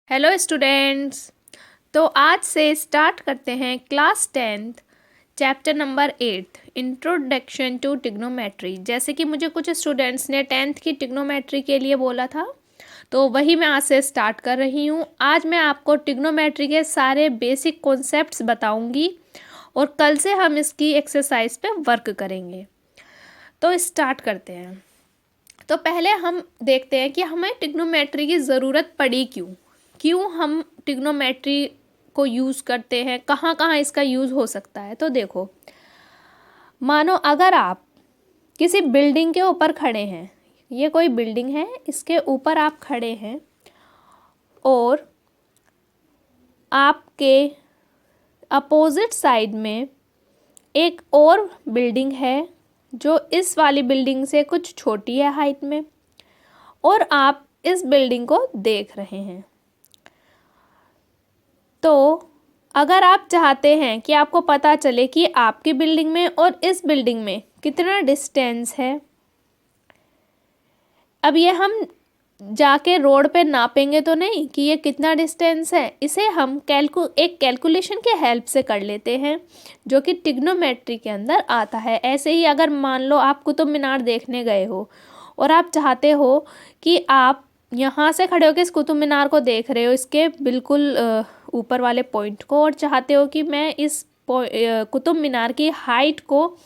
Hello students. तो आज से स्टार्ट करते हैं class 10th chapter number 8 introduction to trigonometry. जैसे कि मुझे कुछ स्टूडेंट्स ने 10th की टिग्नोमेट्री के लिए बोला था, तो वही मैं आज से स्टार्ट कर रही हूँ। आज मैं आपको टिग्नोमेट्री के सारे बेसिक कॉन्सेप्ट्स बताऊँगी और कल से हम इसकी एक्सरसाइज पे वर्क करेंगे। तो स्टार्ट करते हैं। तो पहले हम देखते हैं कि हमें टिग्नोमेट्री की ज़रूरत पड़ी क्यों हम टिग्नोमेट्री को यूज़ करते हैं, कहाँ कहाँ इसका यूज़ हो सकता है। तो देखो, मानो अगर आप किसी बिल्डिंग के ऊपर खड़े हैं, ये कोई बिल्डिंग है, इसके ऊपर आप खड़े हैं और आपके अपोजिट साइड में एक और बिल्डिंग है जो इस वाली बिल्डिंग से कुछ छोटी है हाइट में, और आप इस बिल्डिंग को देख रहे हैं। तो अगर आप चाहते हैं कि आपको पता चले कि आपकी बिल्डिंग में और इस बिल्डिंग में कितना डिस्टेंस है, अब ये हम जाके रोड पे नापेंगे तो नहीं कि ये कितना डिस्टेंस है, इसे हम एक कैलकुलेशन के हेल्प से कर लेते हैं, जो कि टिग्नोमेट्री के अंदर आता है। ऐसे ही अगर मान लो आप कुतुब मीनार देखने गए हो और आप चाहते हो कि आप यहाँ से खड़े होकर इस कुतुब मीनार को देख रहे हो, इसके बिल्कुल ऊपर वाले पॉइंट को, और चाहते हो कि मैं इस कुतुब मीनार की हाइट को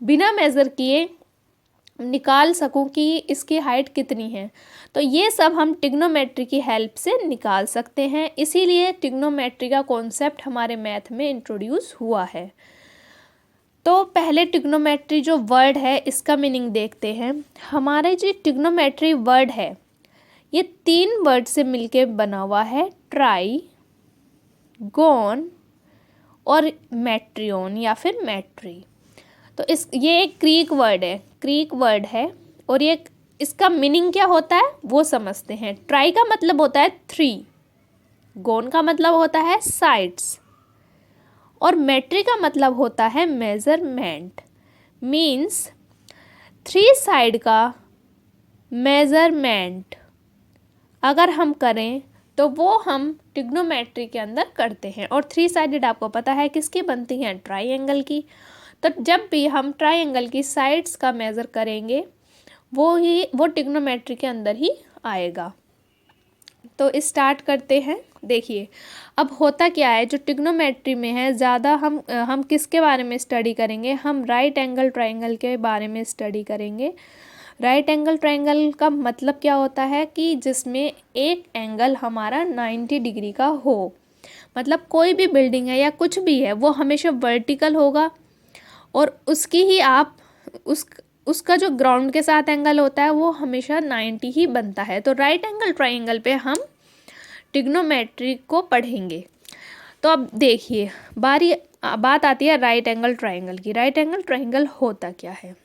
बिना मेज़र किए निकाल सकूं कि इसकी हाइट कितनी है, तो ये सब हम टिग्नोमेट्री की हेल्प से निकाल सकते हैं। इसीलिए टिग्नोमेट्री का कॉन्सेप्ट हमारे मैथ में इंट्रोड्यूस हुआ है। तो पहले टिग्नोमेट्री जो वर्ड है इसका मीनिंग देखते हैं। हमारे जो टिग्नोमेट्री वर्ड है ये 3 वर्ड से मिलके बना हुआ है, ट्राई, गोन और मैट्रियन या फिर मैट्री। तो ये एक क्रीक वर्ड है और ये इसका मीनिंग क्या होता है वो समझते हैं। ट्राई का मतलब होता है 3, गोन का मतलब होता है साइड्स, और मैट्री का मतलब होता है मेजरमेंट। मीन्स 3 साइड का मेजरमेंट अगर हम करें तो वो हम टिग्नोमेट्री के अंदर करते हैं। और 3 साइडेड आपको पता है किसकी बनती हैं, ट्राइंगल की। तो जब भी हम ट्राइंगल की साइड्स का मेज़र करेंगे वो टिग्नोमेट्री के अंदर ही आएगा। तो स्टार्ट करते हैं। देखिए, अब होता क्या है, जो टिग्नोमेट्री में है ज़्यादा हम किसके बारे में स्टडी करेंगे, हम राइट एंगल ट्राइंगल के बारे में स्टडी करेंगे। राइट एंगल ट्राइंगल का मतलब क्या होता है कि जिसमें एक एंगल हमारा 90 डिग्री का हो। मतलब कोई भी बिल्डिंग है या कुछ भी है वो हमेशा वर्टिकल होगा और उसकी ही आप उसका जो ग्राउंड के साथ एंगल होता है वो हमेशा 90 ही बनता है। तो राइट एंगल ट्राइंगल पे हम टिग्नोमेट्री को पढ़ेंगे। तो अब देखिए, बात आती है राइट एंगल ट्राइंगल की। राइट एंगल ट्राइंगल होता क्या है?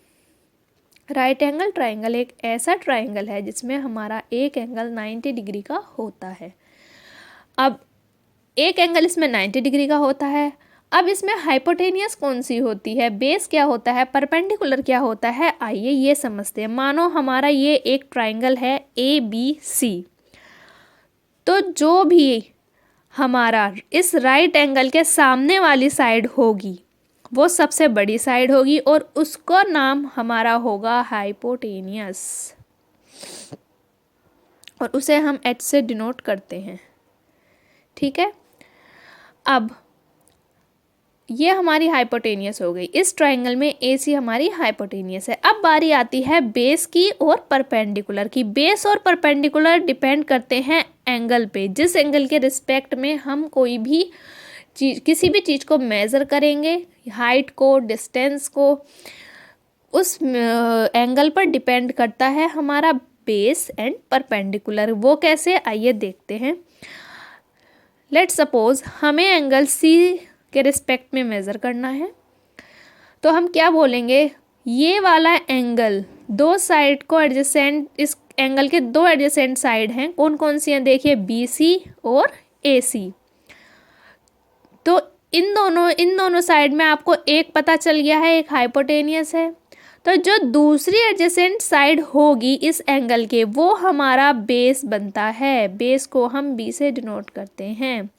राइट एंगल ट्राइंगल एक ऐसा ट्राइंगल है जिसमें हमारा एक एंगल 90 डिग्री का होता है। अब एक एंगल इसमें 90 डिग्री का होता है। अब इसमें हाइपोटेनियस कौन सी होती है, बेस क्या होता है, परपेंडिकुलर क्या होता है, आइए ये समझते हैं। मानो हमारा ये एक ट्राइंगल है ABC, तो जो भी हमारा इस राइट एंगल के सामने वाली साइड होगी वो सबसे बड़ी साइड होगी और उसका नाम हमारा होगा हाइपोटेनियस, और उसे हम H से डिनोट करते हैं। ठीक है, अब ये हमारी हाइपोटेनियस हो गई। इस ट्राइंगल में AC हमारी हाइपोटेनियस है। अब बारी आती है बेस की और परपेंडिकुलर की। बेस और परपेंडिकुलर डिपेंड करते हैं एंगल पे, जिस एंगल के रिस्पेक्ट में हम कोई भी चीज़, किसी भी चीज़ को मेज़र करेंगे, हाइट को, डिस्टेंस को, उस एंगल पर डिपेंड करता है हमारा बेस एंड परपेंडिकुलर। वो कैसे, आइए देखते हैं। लेट्स सपोज हमें एंगल C के रिस्पेक्ट में मेज़र करना है, तो हम क्या बोलेंगे, ये वाला एंगल दो साइड को एडजेसेंट, इस एंगल के 2 एडजेसेंट साइड हैं, कौन कौन सी हैं, देखिए BC और AC। तो इन दोनों साइड में आपको एक पता चल गया है, एक हाइपोटेनियस है। तो जो दूसरी एडजेसेंट साइड होगी इस एंगल के वो हमारा बेस बनता है, बेस को हम बी से डिनोट करते हैं।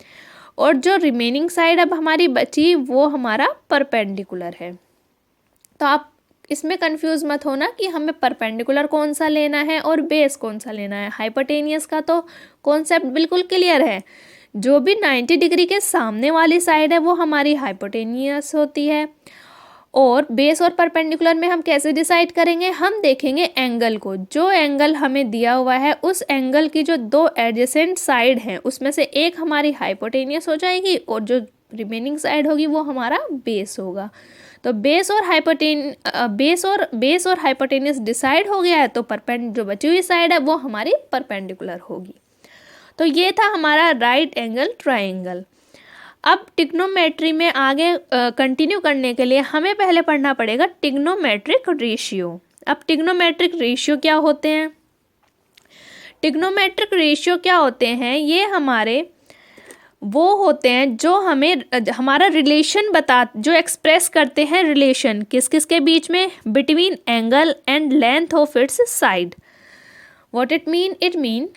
और जो रिमेनिंग साइड अब हमारी बची वो हमारा परपेंडिकुलर है। तो आप इसमें कंफ्यूज मत होना कि हमें परपेंडिकुलर कौन सा लेना है और बेस कौन सा लेना है। हाइपोटेनियस का तो कॉन्सेप्ट बिल्कुल क्लियर है, जो भी 90 डिग्री के सामने वाली साइड है वो हमारी हाइपोटेनियस होती है। और बेस और परपेंडिकुलर में हम कैसे डिसाइड करेंगे, हम देखेंगे एंगल को, जो एंगल हमें दिया हुआ है उस एंगल की जो दो एडजेसेंट साइड हैं उसमें से एक हमारी हाइपोटेनियस हो जाएगी और जो रिमेनिंग साइड होगी वो हमारा बेस होगा। तो बेस और हाइपोटेनियस डिसाइड हो गया है तो जो बची हुई साइड है वो हमारी परपेंडिकुलर होगी। तो ये था हमारा राइट एंगल ट्रायंगल। अब ट्रिग्नोमेट्री में आगे कंटिन्यू करने के लिए हमें पहले पढ़ना पड़ेगा ट्रिग्नोमेट्रिक रेशियो। अब ट्रिग्नोमेट्रिक रेशियो क्या होते हैं? ट्रिग्नोमेट्रिक रेशियो क्या होते हैं? ये हमारे वो होते हैं जो हमें हमारा रिलेशन जो एक्सप्रेस करते हैं रिलेशन किस किस के बीच में, between angle and length of its side. What it mean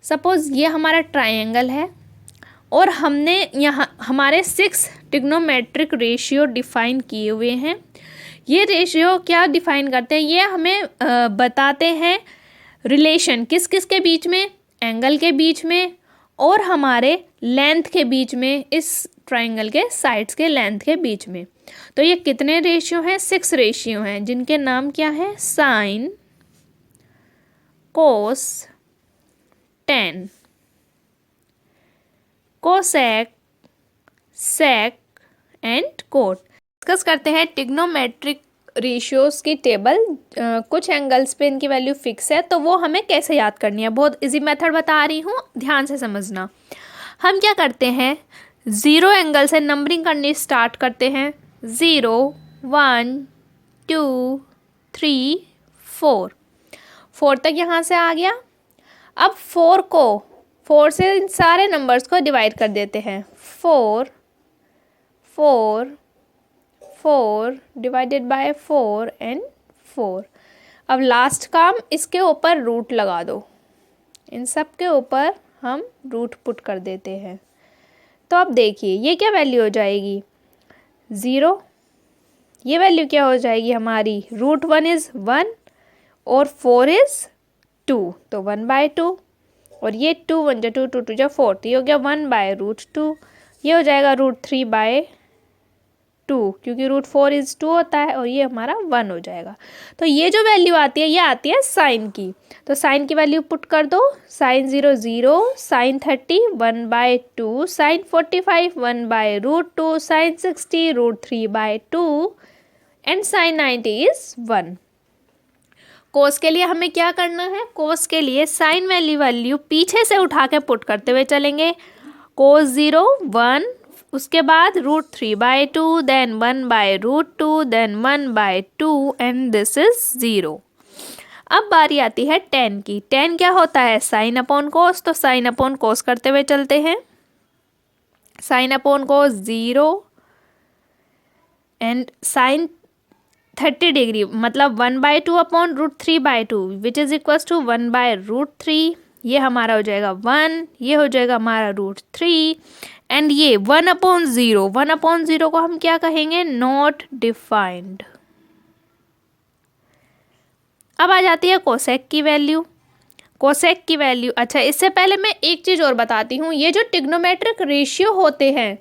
suppose ये हमारा ट्रायंगल है और हमने यहाँ हमारे 6 ट्रिग्नोमेट्रिक रेशियो डिफाइन किए हुए हैं। ये रेशियो क्या डिफाइन करते हैं? ये हमें बताते हैं रिलेशन किस किस के बीच में, एंगल के बीच में और हमारे लेंथ के बीच में, इस ट्रायंगल के साइड्स के लेंथ के बीच में। तो ये कितने रेशियो हैं? 6 रेशियो हैं जिनके नाम क्या है? Sine, cos, tan, cosec, sec and cot. Discuss करते हैं ट्रिग्नोमेट्रिक रेशियोज की टेबल। कुछ एंगल्स पे इनकी वैल्यू फिक्स है तो वो हमें कैसे याद करनी है। बहुत इजी मेथड बता रही हूँ, ध्यान से समझना। हम क्या करते हैं, 0 एंगल से नंबरिंग करनी स्टार्ट करते हैं। 0, 1, 2, 3, 4 तक यहाँ से आ गया। अब 4 से इन सारे नंबर्स को डिवाइड कर देते हैं। 4 डिवाइडेड बाय 4 एंड 4। अब लास्ट काम, इसके ऊपर रूट लगा दो। इन सब के ऊपर हम रूट पुट कर देते हैं। तो अब देखिए ये क्या वैल्यू हो जाएगी? 0। ये वैल्यू क्या हो जाएगी हमारी? √1 इज़ 1 और 4 इज़ 2, तो 1/2। और ये 2 1 जा 2 2 2 जा 4, तो ये हो गया 1/√2। ये हो जाएगा √3/2 क्योंकि √4 इज़ 2 होता है और ये हमारा 1 हो जाएगा। तो ये जो वैल्यू आती है ये आती है साइन की। तो साइन की वैल्यू पुट कर दो। Sine 0 0, sine 30 1/2, sine 45 1/√2, sine 60 √3/2 and sine 90 is 1। Cos के लिए हमें क्या करना है? कोस के लिए साइन वैल्यू पीछे से उठा के पुट करते हुए चलेंगे। कोस 0 1, उसके बाद √3/2, then 1/√2, then 1/2 and this is 0। अब बारी आती है टेन की। टेन क्या होता है? Sine upon cos. तो साइन अपॉन कोस करते हुए चलते हैं। Sine upon cos 0 and sine 30 degree मतलब 1/2 upon √3/2 which is equals to 1/√3। ये हमारा हो जाएगा 1, ये हो जाएगा हमारा √3 एंड ये 1/0। 1/0 को हम क्या कहेंगे? Not defined. अब आ जाती है कोसेक की वैल्यू। कोसेक की वैल्यू, अच्छा इससे पहले मैं एक चीज़ और बताती हूँ। ये जो ट्रिग्नोमेट्रिक रेशियो होते हैं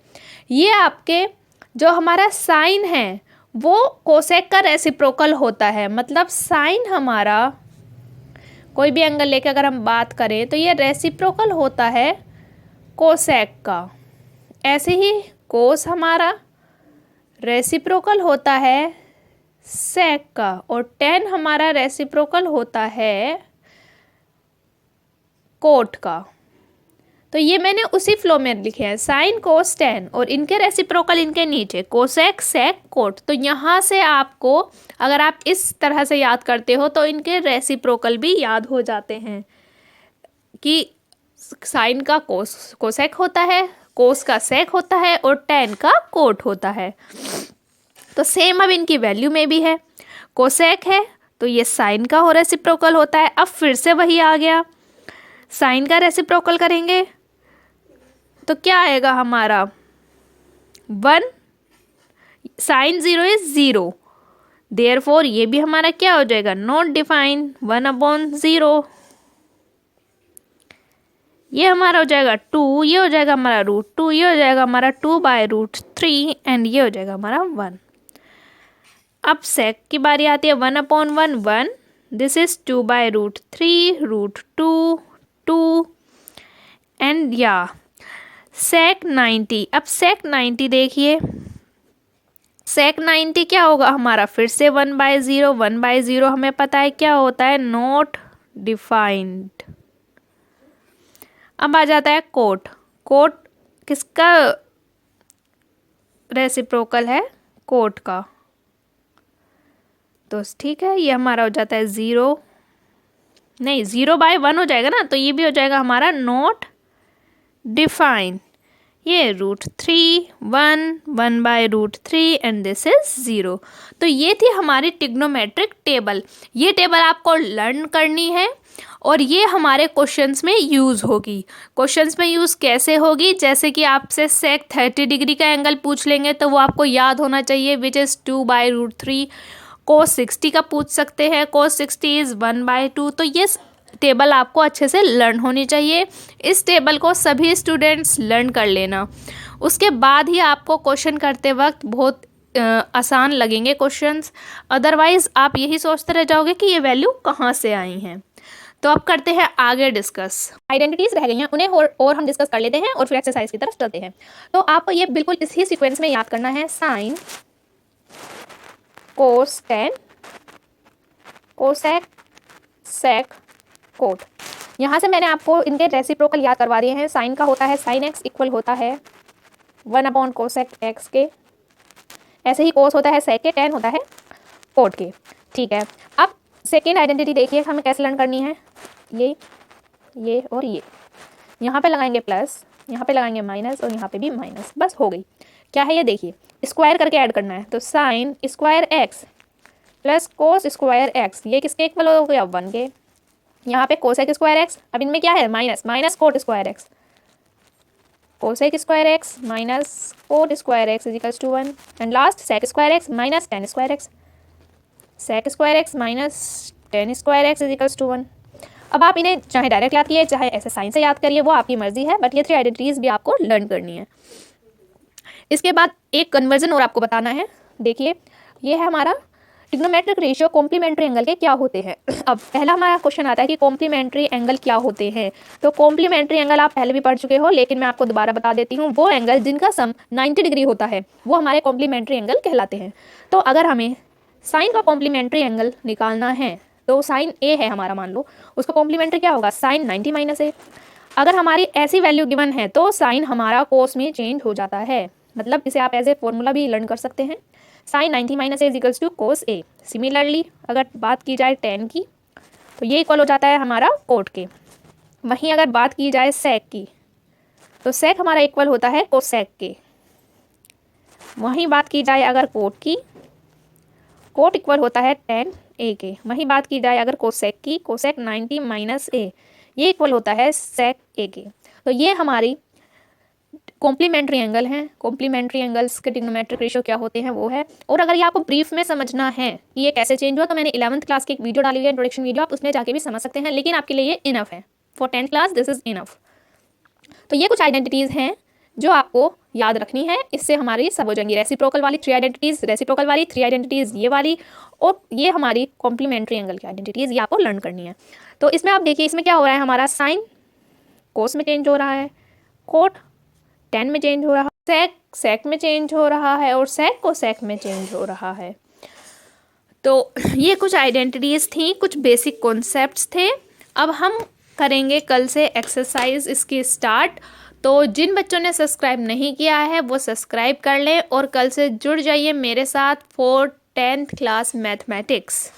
ये आपके जो हमारा साइन है वो कोसेक का रेसिप्रोकल होता है। मतलब साइन हमारा कोई भी एंगल लेके अगर हम बात करें तो ये रेसिप्रोकल होता है कोसेक का। ऐसे ही कोस हमारा रेसिप्रोकल होता है सेक का और टेन हमारा रेसिप्रोकल होता है कोट का। तो ये मैंने उसी फ्लो में लिखे हैं, साइन कोस टेन और इनके रेसिप्रोकल इनके नीचे कोसेक सेक कोट। तो यहाँ से आपको अगर आप इस तरह से याद करते हो तो इनके रेसिप्रोकल भी याद हो जाते हैं कि साइन का कोसेक होता है, कोस का सेक होता है और टेन का कोट होता है। तो सेम अब इनकी वैल्यू में भी है। कोसेक है तो ये साइन का हो रेसिप्रोकल होता है। अब फिर से वही आ गया, साइन का रेसिप्रोकल करेंगे तो क्या आएगा हमारा 1, साइन 0 इज 0, देयरफॉर ये भी हमारा क्या हो जाएगा नॉट डिफाइन 1/0। ये हमारा हो जाएगा 2, ये हो जाएगा हमारा √2, ये हो जाएगा हमारा 2/√3 एंड ये हो जाएगा हमारा 1। अब सेक की बारी आती है 1/1 1, दिस इज 2/√3 √2 2 एंड या सेक 90। अब सेक 90 देखिए, सेक 90 क्या होगा हमारा फिर से 1/0, 1/0 हमें पता है क्या होता है नॉट डिफाइंड। अब आ जाता है कोट, कोट किसका रेसिप्रोकल है कोट का, तो ठीक है ये हमारा हो जाता है 0, नहीं 0/1 हो जाएगा ना, तो ये भी हो जाएगा हमारा नॉट डिफाइन। ये √3 1 1/√3 एंड दिस इज 0। तो ये थी हमारी ट्रिग्नोमेट्रिक टेबल। ये टेबल आपको लर्न करनी है और ये हमारे क्वेश्चंस में यूज़ होगी। क्वेश्चंस में यूज़ कैसे होगी, जैसे कि आपसे सेक 30 डिग्री का एंगल पूछ लेंगे तो वो आपको याद होना चाहिए विच इज़ 2/√3। cos 60 का पूछ सकते हैं, cos 60 इज़ 1/2। तो ये टेबल आपको अच्छे से लर्न होनी चाहिए। इस टेबल को सभी स्टूडेंट्स लर्न कर लेना, उसके बाद ही आपको क्वेश्चन करते वक्त बहुत आसान लगेंगे क्वेश्चंस, अदरवाइज़ आप यही सोचते रह जाओगे कि ये वैल्यू कहाँ से आई हैं। तो अब करते हैं आगे डिस्कस। आइडेंटिटीज़ रह गई हैं, उन्हें और हम डिस्कस कर लेते हैं और फिर एक्सरसाइज की तरफ चलते हैं। तो आपको ये बिल्कुल इसी सीक्वेंस में याद करना है, sine cos tan cosec sec cot. यहाँ से मैंने आपको इनके रेसिप्रोकल याद करवा दिए हैं। साइन का होता है साइन x इक्वल होता है 1/कोसेक x के, ऐसे ही कोस होता है सेक के, टेन होता है कोट के। ठीक है, अब सेकेंड आइडेंटिटी देखिए हमें कैसे लर्न करनी है। ये और ये यहाँ पे लगाएंगे प्लस, यहाँ पे लगाएंगे माइनस और यहाँ पे भी माइनस, बस हो गई। क्या है ये देखिए, स्क्वायर करके ऐड करना है, तो sine square x plus cos square x, ये किसके इक्वल हो गया 1 के। यहाँ पे कोसेक स्क्वायर x, अब इनमें क्या है minus, minus cot square x, cosec square x minus cot square x is equals to 1 and last sec square x minus tan square x, sec square x minus tan square x is equals to 1। अब आप इन्हें चाहे direct याद करिए चाहे ऐसे sign से याद करिए, वो आपकी मर्जी है, बट ये 3 आइडेंटिटीज भी आपको लर्न करनी है। इसके बाद एक कन्वर्जन और आपको बताना है। देखिए ये है हमारा ट्रिग्नोमेट्रिक रेशियो कॉम्प्लीमेंट्री एंगल के क्या होते हैं। अब पहला हमारा क्वेश्चन आता है कि कॉम्प्लीमेंट्री एंगल क्या होते हैं। तो कॉम्प्लीमेंट्री एंगल आप पहले भी पढ़ चुके हो, लेकिन मैं आपको दोबारा बता देती हूँ। वो एंगल जिनका सम 90 डिग्री होता है वो हमारे कॉम्प्लीमेंट्री एंगल कहलाते हैं। तो अगर हमें साइन का कॉम्प्लीमेंट्री एंगल निकालना है तो साइन ए है हमारा, मान लो उसका कॉम्प्लीमेंट्री क्या होगा साइन 90 माइनस ए। अगर हमारी ऐसी वैल्यू गिवन है तो साइन हमारा कोस में चेंज हो जाता है, मतलब इसे आप एज ए फॉर्मूला भी लर्न कर सकते हैं, sine 90 minus A equals to cos A. Similarly अगर बात की जाए टेन की तो ये इक्वल हो जाता है हमारा कोट के। वहीं अगर बात की जाए सेक की तो सेक हमारा इक्वल होता है कोसेक के। वहीं बात की जाए अगर कोट की, कोट इक्वल होता है टेन ए के। वहीं बात की जाए अगर कोसेक की, कोसेक 90 माइनस ए, ये इक्वल होता है सेक ए के। तो ये हमारी कॉम्प्लीमेंट्री एंगल हैं। कॉम्प्लीमेंट्री एंगल्स के ट्रिग्नोमेट्रिक रेशियो क्या होते हैं वो है। और अगर ये आपको ब्रीफ में समझना है कि ये कैसे चेंज हुआ तो मैंने 11th क्लास की एक वीडियो डाली हुई है, इंट्रोडक्शन वीडियो, आप उसमें जाके भी समझ सकते हैं, लेकिन आपके लिए ये इनफ है। For 10th class this is enough. तो ये कुछ आइडेंटिटीज़ हैं जो आपको याद रखनी है, इससे हमारी सब हो जाएंगी। रेसिप्रोकल वाली 3 आइडेंटिटीज़, रेसिप्रोकल वाली 3 आइडेंटिटीज़ ये वाली, और ये हमारी कॉम्प्लीमेंट्री एंगल की आइडेंटिटीज़, ये आपको लर्न करनी है। तो इसमें आप देखिए इसमें क्या हो रहा है, हमारा साइन कोस में चेंज हो रहा है, कोट टेन में चेंज हो रहा है, सेक सेक में चेंज हो रहा है, और सेक कोसेक में चेंज हो रहा है। तो ये कुछ आइडेंटिटीज़ थी, कुछ बेसिक कॉन्सेप्ट्स थे। अब हम करेंगे कल से एक्सरसाइज इसकी स्टार्ट। तो जिन बच्चों ने सब्सक्राइब नहीं किया है वो सब्सक्राइब कर लें और कल से जुड़ जाइए मेरे साथ फॉर 10th क्लास मैथमेटिक्स।